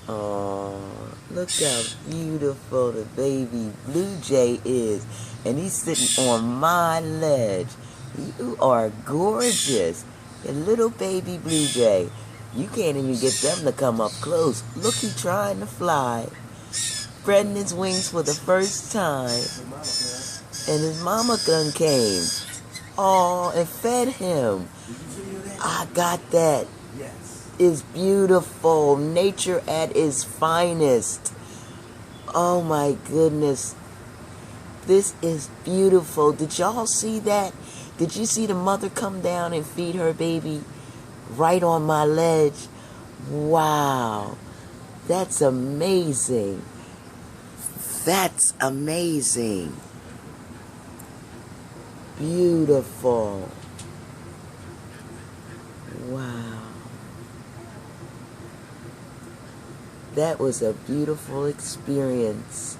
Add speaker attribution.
Speaker 1: Oh, look how beautiful the baby blue jay is. And he's sitting on my ledge. You are gorgeous. A little baby blue jay. You can't even get them to come up close. Look, he's trying to fly. Spreading his wings for the first time. And his mama gun came. Oh, and fed him. I got that. Is beautiful. Nature at its finest. Oh my goodness. This is beautiful. Did y'all see that? Did you see the mother come down and feed her baby right on my ledge? Wow. That's amazing. That's amazing. Beautiful. Wow. That was a beautiful experience.